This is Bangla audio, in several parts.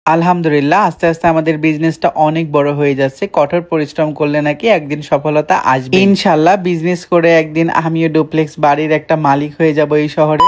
আলহামদুলিল্লাহ আস্তে আস্তে আমাদের বিজনেসটা অনেক বড় হয়ে যাচ্ছে। কঠোর পরিশ্রম করলে নাকি একদিন সফলতা আসবে ইনশাল্লাহ। বিজনেস করে একদিন আমিও ডুপ্লেক্স বাড়ির একটা মালিক হয়ে যাব এই শহরে।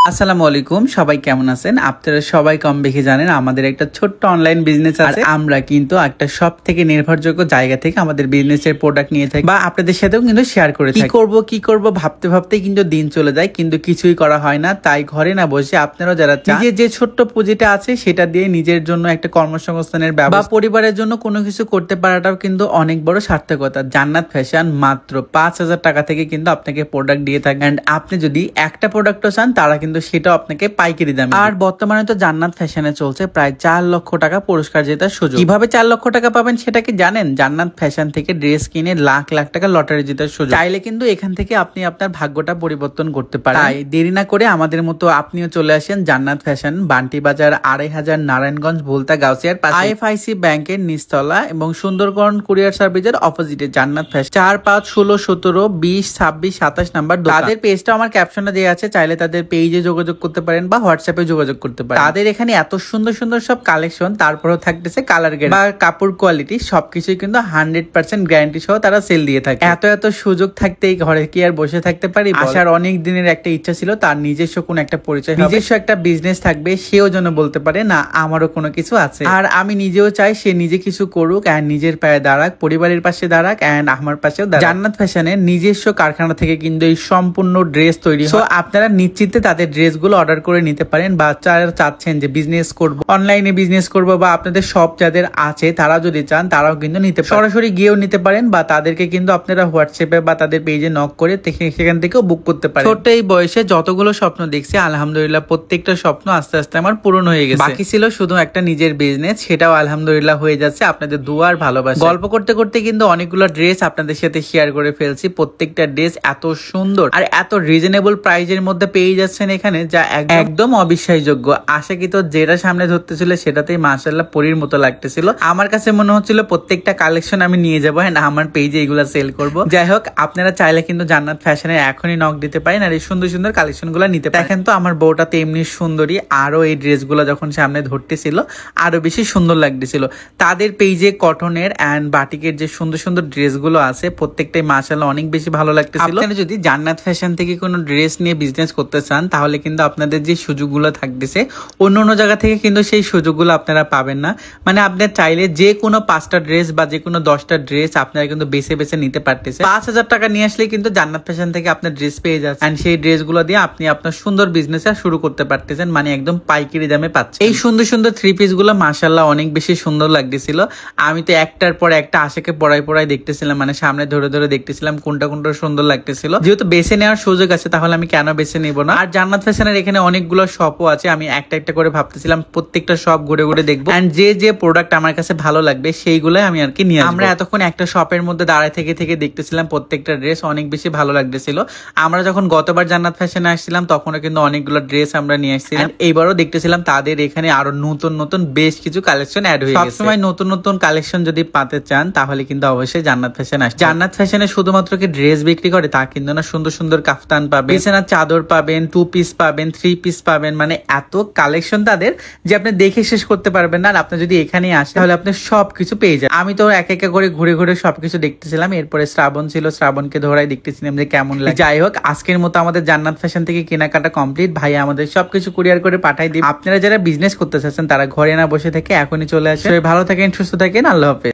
আসসালামু আলাইকুম, সবাই কেমন আছেন? আপনারা সবাই কম বেশি জানেন আমাদের একটা ছোট্ট অনলাইন বিজনেস আছে। আমরা কিন্তু একটা সব থেকে নির্ভরযোগ্য জায়গা থেকে আমাদের বিজনেসের প্রোডাক্ট নিয়ে থাকি বা আপনাদের সাথেও কিন্তু শেয়ার করে থাকি। কি করব ভাবতে ভাবতে কিন্তু দিন চলে যায়, কিন্তু কিছুই করা হয় না। তাই ঘরে না বসে আপনারাও যারা নিজের যে ছোট্ট পুঁজিটা আছে সেটা দিয়ে নিজের জন্য একটা কর্মসংস্থানের ব্যবস্থা বা পরিবারের জন্য কোনো কিছু করতে পারাটাও কিন্তু অনেক বড় সার্থকতা। জান্নাত ফ্যাশন মাত্র 5,000 টাকা থেকে কিন্তু আপনাকে প্রোডাক্ট দিয়ে থাকে। এন্ড আপনি যদি একটা প্রোডাক্টও চান তারা কিন্তু সেটা আপনাকে পাইকারি দামে। আর বর্তমানে তো জান্নাত ফ্যাশনে চলছে প্রায় 4 লক্ষ টাকা পুরস্কার জেতার সুযোগ। কিভাবে 4 লক্ষ টাকা পাবেন সেটা কি জানেন? জান্নাত ফ্যাশন থেকে ড্রেস কিনে লাখ লাখ টাকা লটারি জেতার সুযোগ। চাইলে কিন্তু এখান থেকে আপনি আপনার ভাগ্যটা পরিবর্তন করতে পারেন। তাই দেরি না করে আমাদের মতো আপনিও চলে আসেন জান্নাত ফ্যাশন, বান্টি বাজার 2500, নারায়ণগঞ্জ, ভুলতা, গাউসিয়ার পাশে, আইএফআইসি ব্যাংকের নিচতলা এবং সুন্দরবন কুরিয়ার সার্ভিসের অপোজিটে জান্নাত ফ্যাশন। 4, 5, 16, 17, 20, 26, 27 নাম্বার। তাদের পেজটা আমার ক্যাপশনে দেওয়া আছে, চাইলে তাদের পেজে যোগাযোগ করতে পারেন বা হোয়াটসঅ্যাপে যোগাযোগ করতে পারেন। তাদের এখানে এত সুন্দর সুন্দর সব কালেকশন, তারপরেও থাকতেছে কালার গ্যারান্টি বা কাপড় কোয়ালিটি, সবকিছুই কিন্তু 100% গ্যারান্টি সহ তারা সেল দিয়ে থাকে। এত সুযোগ থাকতেই ঘরে কি আর বসে থাকতে পারি? আসার অনেক দিনের একটা ইচ্ছা ছিল, তার নিজস্ব কোন একটা পরিচয়, নিজস্ব একটা বিজনেস থাকবে, সেও যেন বলতে পারে না আমারও কোনো কিছু আছে। আর আমি নিজেও চাই সে নিজে কিছু করুক এন্ড নিজের পায়ে দাঁড়াক, পরিবারের পাশে দাঁড়াক এন্ড আমার পাশেও দাঁড়াক। জান্নাত ফ্যাশনের নিজস্ব কারখানা থেকে কিন্তু এই সম্পূর্ণ ড্রেস তৈরি হয়। আপনারা নিশ্চিন্তে তাদের ড্রেস গুলো অর্ডার করে নিতে পারেন। বা যারা চাচ্ছেন যে বিজনেস করব, অনলাইনে বিজনেস করব, বা আপনাদের সব যাদের আছে তারা যদি চান তারাও কিন্তু নিতে পারেন, সরাসরি গিয়েও নিতে পারেন, বা তাদেরকে কিন্তু আপনারা হোয়াটসঅ্যাপে বা তাদের পেজে নক করে সেখান থেকেও বুক করতে পারেন। ছোট্ট এই বয়সে যতগুলো স্বপ্ন দেখছি আলহামদুলিল্লাহ প্রত্যেকটা স্বপ্ন আস্তে আস্তে আমার পূরণ হয়ে গেছে। বাকি ছিল শুধু একটা নিজের বিজনেস, সেটাও আলহামদুলিল্লাহ হয়ে যাচ্ছে আপনাদের দোয়া আর ভালোবাসা। গল্প করতে করতে কিন্তু অনেকগুলো ড্রেস আপনাদের সাথে শেয়ার করে ফেলছি। প্রত্যেকটা ড্রেস এত সুন্দর আর এত রিজনেবল প্রাইজের মধ্যে পেয়ে যাচ্ছেন এখানে, যা একদম অবিশ্বাসযোগ্য। আশাকৃত যেটা সামনে ধরতেছিল সেটাতেই মাশাআল্লাহ পরীর মতো লাগতেছিল। আমার কাছে মনে হচ্ছিল প্রত্যেকটা কালেকশন আমি নিয়ে যাবো না আমার পেজে এগুলা সেল করব। যাই হোক, আপনারা চাইলে কিন্তু জান্নাত ফ্যাশনে এখনই নক দিতে পারেন আর এই সুন্দর সুন্দর কালেকশন গুলা নিতে পারেন। দেখেন তো আমার বউটা তো এমনি সুন্দরী, আরো এই ড্রেস গুলা যখন সামনে ধরতেছিল আরো বেশি সুন্দর লাগতেছিল। তাদের পেজে কটনের এন্ড বাটিকের যে সুন্দর সুন্দর ড্রেস গুলো আছে প্রত্যেকটাই মাশাআল্লাহ অনেক বেশি ভালো লাগতেছিল। আপনারা যদি জান্নাত ফ্যাশন থেকে কোনো ড্রেস নিয়ে বিজনেস করতে চান তাহলে কিন্তু আপনাদের যে সুযোগগুলো থাকতেছে অন্য জায়গা থেকে কিন্তু সেই সুযোগগুলো আপনারা পাবেন না। মানে আপনার চাইলে যে কোনো 5টা ড্রেস বা যে কোনো 10টা ড্রেস আপনারা কিন্তু বেছে বেছে নিতে পারতেছে। 5,000 টাকা নিয়ে আসলে কিন্তু জান্নাত ফ্যাশন থেকে আপনার ড্রেস পেয়ে যাচ্ছে এন্ড সেই ড্রেসগুলো দিয়ে আপনি আপনার সুন্দর বিজনেস শুরু করতে পারতেছেন, মানে একদম পাইকারি দামে পাচ্ছেন। এই সুন্দর সুন্দর 3 পিস গুলো মাশাআল্লাহ অনেক বেশি সুন্দর লাগতেছিল। আমি তো একটার পর একটা আশাকে পড়াই দেখতেছিলাম, মানে সামনে ধরে ধরে দেখতেছিলাম কোনটা সুন্দর লাগতেছিল। যেহেতু বেছে নেওয়ার সুযোগ আছে তাহলে আমি কেন বেছে নেব না। আর জান্নাত ফ্যাশনের এখানে অনেকগুলো শপও আছে, আমি একটা একটা করে ভাবতেছিলাম প্রত্যেকটা শপ ঘুরে ঘুরে দেখবো এন্ড যে প্রোডাক্ট আমার কাছে ভালো লাগবে সেইগুলাই আমি আর কি নিয়ে আসবো। আমরা এতক্ষণ একটা শপের মধ্যে দাঁড়ায় থেকে দেখতেছিলাম প্রত্যেকটা ড্রেস অনেক বেশি ভালো লাগতেছিল। আমরা যখন গতবার জান্নাত ফ্যাশনে আসছিলাম তখনও কিন্তু অনেকগুলো ড্রেস আমরা নিয়ে আসছিলাম, এইবারও দেখতেছিলাম তাদের এখানে আরো নতুন বেশ কিছু কালেকশন অ্যাড হয়ে গেছে। সবসময় নতুন কালেকশন যদি পেতে চান তাহলে কিন্তু অবশ্যই জান্নাত ফ্যাশন আসবে। জান্নাত ফ্যাশনে শুধুমাত্র কি ড্রেস বিক্রি করে তা কিন্তু না, সুন্দর সুন্দর কাফতান পাবেন, বিছানার চাদর পাবেন, 2 পিস পাবেন, 3 পিস পাবেন, মানে এত কালেকশন তাদের যে আপনি দেখে শেষ করতে পারবেন না। আর আপনি যদি এখানে আসেন তাহলে আপনি সবকিছু পেয়ে যান। আমি তো এক এক করে ঘুরে সবকিছু দেখতেছিলাম। এরপরে শ্রাবণ ছিল, শ্রাবণকে ধরাই দেখতেছিলাম যে কেমন লাগে। যাই হোক, আজকের মতো আমাদের জান্নাত ফ্যাশন থেকে কেনাকাটা কমপ্লিট। ভাই আমাদের সবকিছু কুরিয়ার করে পাঠাই দিই। আপনারা যারা বিজনেস করতে চাচ্ছেন তারা ঘরে না বসে থেকে এখনই চলে আসেন। ভালো থাকেন, সুস্থ থাকেন, আল্লাহ হাফেজ।